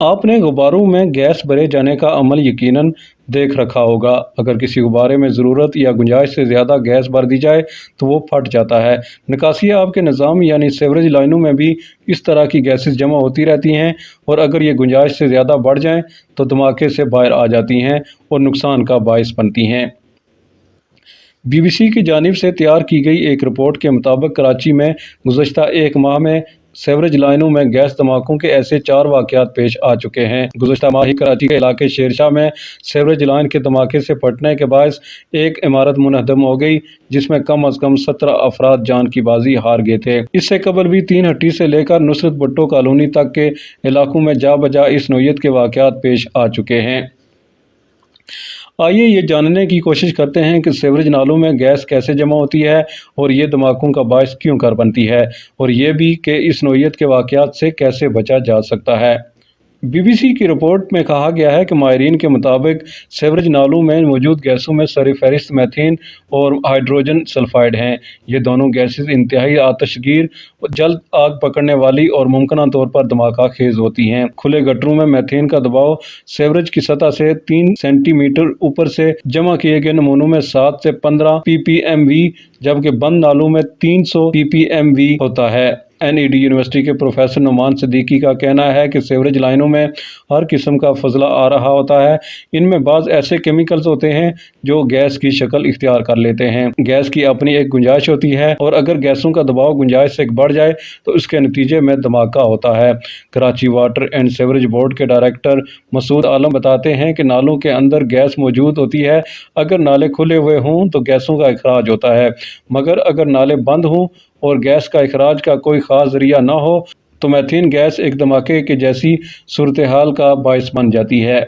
आपने गुब्बारों में गैस भरे जाने का अमल यकीनन देख रखा होगा। अगर किसी गुब्बारे में ज़रूरत या गुंजाइश से ज़्यादा गैस भर दी जाए तो वो फट जाता है। निकासी आब के निज़ाम यानी सीवरेज लाइनों में भी इस तरह की गैसेस जमा होती रहती हैं और अगर ये गुंजाइश से ज़्यादा बढ़ जाएं तो धमाके से बाहर आ जाती हैं और नुकसान का बायस बनती हैं। BBC की जानिब से तैयार की गई एक रिपोर्ट के मुताबिक कराची में गुज़श्ता एक माह में सीवरेज लाइनों में गैस धमाकों के ऐसे 4 वाक़यात पेश आ चुके हैं। गुज़श्ता माह ही कराची के इलाके शेरशाह में सीवरेज लाइन के धमाके से फटने के बायस एक इमारत मुनहदम हो गई, जिसमें कम अज़ कम 17 अफराद जान की बाजी हार गए थे। इससे कबल भी 3 हट्टी से लेकर नुसरत भुट्टो कॉलोनी तक के इलाकों में जा बजा इस नौयत के वाक़यात पेश आ चुके हैं। आइए ये जानने की कोशिश करते हैं कि सीवरेज नालों में गैस कैसे जमा होती है और ये धमाकों का बायस क्यों कर बनती है, और ये भी कि इस नौयत के वाक़यात से कैसे बचा जा सकता है। BBC की रिपोर्ट में कहा गया है कि माहिरीन के मुताबिक सीवरेज नालों में मौजूद गैसों में सरफ़हरिस्त मीथेन और हाइड्रोजन सल्फाइड हैं। ये दोनों गैसेस इंतहाई आतशगीर, जल्द आग पकड़ने वाली और मुमकिन तौर पर धमाका खेज होती हैं। खुले गटरों में मीथेन का दबाव सीवरेज की सतह से 3 सेंटीमीटर ऊपर से जमा किए गए नमूनों में 7 से 15 ppmv, जबकि बंद नालों में 300 ppmv होता है। NED यूनिवर्सिटी के प्रोफेसर नुमान सिद्दीकी का कहना है कि सीवरेज लाइनों में हर किस्म का फजला आ रहा होता है। इनमें बाज़ ऐसे केमिकल्स होते हैं जो गैस की शक्ल इख्तियार कर लेते हैं। गैस की अपनी एक गुंजाइश होती है और अगर गैसों का दबाव गुंजाइश से बढ़ जाए तो इसके नतीजे में धमाका होता है। Karachi water and sewerage board के डायरेक्टर मसूद आलम बताते हैं कि नालों के अंदर गैस मौजूद होती है। अगर नाले खुले हुए हों तो गैसों का इखराज होता है, मगर अगर नाले बंद हों और गैस का इखराज का कोई ख़ास ज़रिया ना हो तो मीथेन गैस एक धमाके के जैसी सूरत हाल का बायस बन जाती है।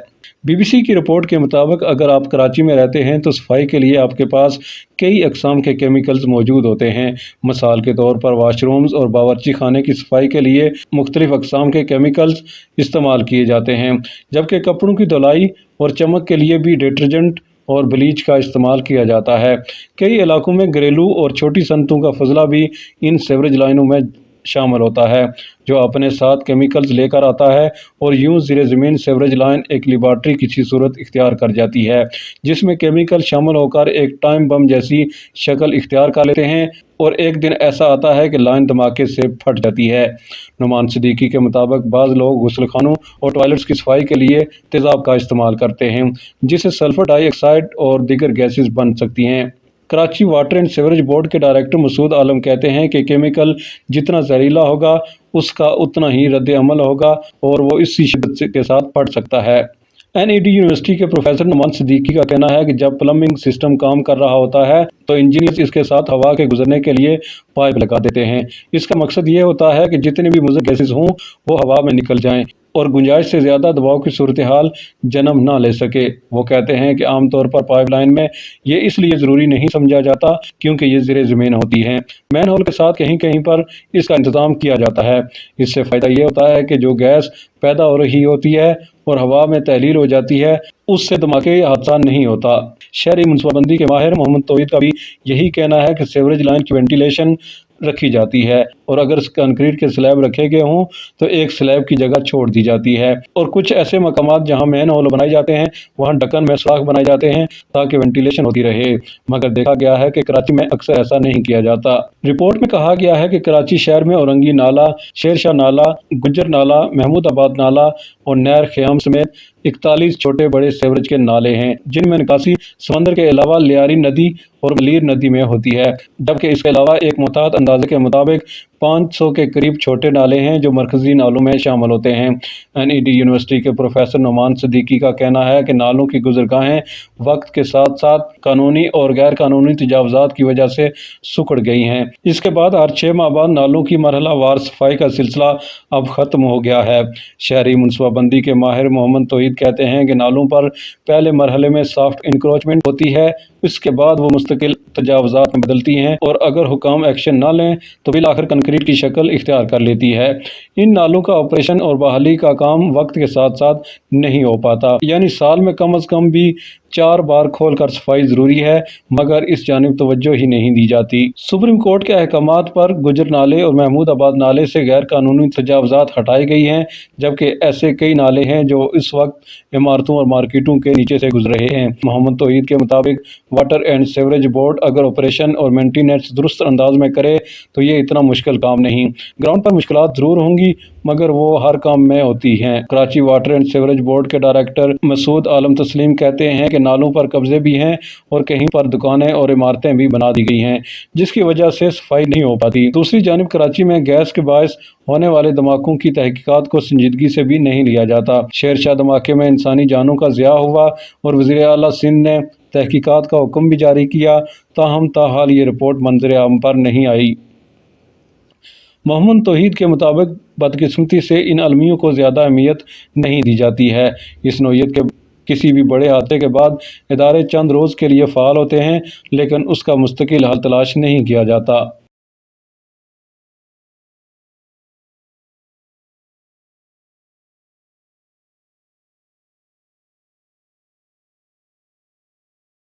BBC की रिपोर्ट के मुताबिक अगर आप कराची में रहते हैं तो सफाई के लिए आपके पास कई अक़साम के केमिकल्स मौजूद होते हैं। मिसाल के तौर पर वाशरूम्स और बावर्ची खाने की सफाई के लिए मुख्तलिफ अक़साम के केमिकल्स इस्तेमाल किए जाते हैं, जबकि कपड़ों की धुलाई और चमक के लिए भी डिटर्जेंट और ब्लीच का इस्तेमाल किया जाता है। कई इलाकों में घरेलू और छोटी सनतों का फजला भी इन सीवरेज लाइनों में शामिल होता है, जो अपने साथ केमिकल्स लेकर आता है और यूं ज़ीरे ज़मीन सीवरेज लाइन एक लेबॉर्ट्री की सूरत इख्तियार कर जाती है, जिसमें केमिकल शामिल होकर एक टाइम बम जैसी शक्ल इख्तियार कर लेते हैं और एक दिन ऐसा आता है कि लाइन धमाके से फट जाती है। नुमान सिद्दीकी के मुताबिक बाज़ लोग गुस्लखानों और टॉयलेट्स की सफाई के लिए तेज़ाब का इस्तेमाल करते हैं, जिससे सल्फर डाइऑक्साइड और दीगर गैसेस बन सकती हैं। Karachi water and sewerage board के डायरेक्टर मसूद आलम कहते हैं कि केमिकल जितना जहरीला होगा उसका उतना ही रद्द अमल होगा और वो इसी शिद्दत के साथ फट सकता है। NED यूनिवर्सिटी के प्रोफेसर नुमान सिद्दीकी का कहना है कि जब प्लम्बिंग सिस्टम काम कर रहा होता है तो इंजीनियर्स इसके साथ हवा के गुजरने के लिए पाइप लगा देते हैं। इसका मकसद ये होता है कि जितने भी मुज़र गैसेस हों वो हवा में निकल जाएं और गुंजाइश से ज़्यादा दबाव की सूरत हाल जन्म ना ले सके। वो कहते हैं कि आमतौर पर पाइपलाइन में ये इसलिए ज़रूरी नहीं समझा जाता क्योंकि ये ज़ीरे ज़मीन होती हैं। मैन होल के साथ कहीं कहीं पर इसका इंतज़ाम किया जाता है। इससे फ़ायदा ये होता है कि जो गैस पैदा हो रही होती है और हवा में तहलील हो जाती है उससे धमाके हादसा नहीं होता। शहरी मुनसूबाबंदी के माहिर मोहम्मद तौहीद का भी यही कहना है कि सीवरेज लाइन की वेंटिलेशन रखी जाती है और अगर कंक्रीट के स्लैब रखे गए हों तो एक स्लैब की जगह छोड़ दी जाती है और कुछ ऐसे मकामात जहां मैन होल बनाए जाते हैं वहां ढक्कन में सुराख बनाए जाते हैं ताकि वेंटिलेशन होती रहे, मगर देखा गया है कि कराची में अक्सर ऐसा नहीं किया जाता। रिपोर्ट में कहा गया है कि कराची शहर में औरंगी नाला, शेरशाह नाला, गुज्जर नाला, महमूदाबाद नाला और नहर ख़याम समेत 41 छोटे बड़े सीवरेज के नाले हैं, जिनमें निकासी समंदर के अलावा लियारी नदी और वलीर नदी में होती है, जबकि इसके अलावा एक मुताद अंदाजे के मुताबिक 500 के करीब छोटे नाले हैं जो मरकजी नालों में शामिल होते हैं। NED यूनिवर्सिटी के प्रोफेसर नुमान सिद्दीकी का कहना है कि नालों की गुजरगाहें वक्त के साथ साथ कानूनी और गैर कानूनी तजावुज़ात की वजह से सुखड़ गई हैं। इसके बाद हर 6 माह बाद नालों की मरहला वार सफाई का सिलसिला अब ख़त्म हो गया है। शहरी मुनसूबाबंदी के माहिर मोहम्मद तौहीद कहते हैं कि नालों पर पहले मरहले में सॉफ्ट इंक्रोचमेंट होती है, इसके बाद वो मुस्तकिल तजावुज़ात में बदलती हैं और अगर हुकाम एक्शन ना लें तो बिलाखिर कंक्रीट की शक्ल इख्तियार कर लेती है। इन नालों का ऑपरेशन और बहाली का काम वक्त के साथ साथ नहीं हो पाता, यानी साल में कम अज़ कम भी 4 बार खोल कर सफाई ज़रूरी है, मगर इस जानिब तवज्जो ही नहीं दी जाती। सुप्रीम कोर्ट के अहकामात पर गुजर नाले और महमूदाबाद नाले से गैर कानूनी तजावज़ात हटाई गई हैं, जबकि ऐसे कई नाले हैं जो इस वक्त इमारतों और मार्केटों के नीचे से गुजर रहे हैं। मोहम्मद तौहीद के मुताबिक वाटर एंड सीवरेज बोर्ड अगर ऑपरेशन और मेंटेनेंस दुरुस्त अंदाज में करे तो ये इतना मुश्किल काम नहीं। ग्राउंड पर मुश्किलात ज़रूर होंगी, मगर वो हर काम में होती हैं। Karachi water and sewerage board के डायरेक्टर मसूद आलम तस्लीम कहते हैं कि नालों पर कब्जे भी हैं और कहीं पर दुकानें और इमारतें भी बना दी गई हैं, जिसकी वजह से सफाई नहीं हो पाती। दूसरी जानिब कराची में गैस के बायस होने वाले धमाकों की तहकीकात को संजीदगी से भी नहीं लिया जाता। शेरशाह धमाके में इंसानी जानों का ज़िया हुआ और वज़ीर आला सिंध ने तहकीकात का हुक्म भी जारी किया, ताहम ताहाल ये रिपोर्ट मंजर आम पर नहीं आई। मोहम्मद तौहीद के मुताबिक बदकिस्मती से इन अलमियों को ज़्यादा अहमियत नहीं दी जाती है। इस नौइयत के किसी भी बड़े हादसे के बाद इदारे चंद रोज़ के लिए फ़ाल होते हैं, लेकिन उसका मुस्तकिल हल तलाश नहीं किया जाता।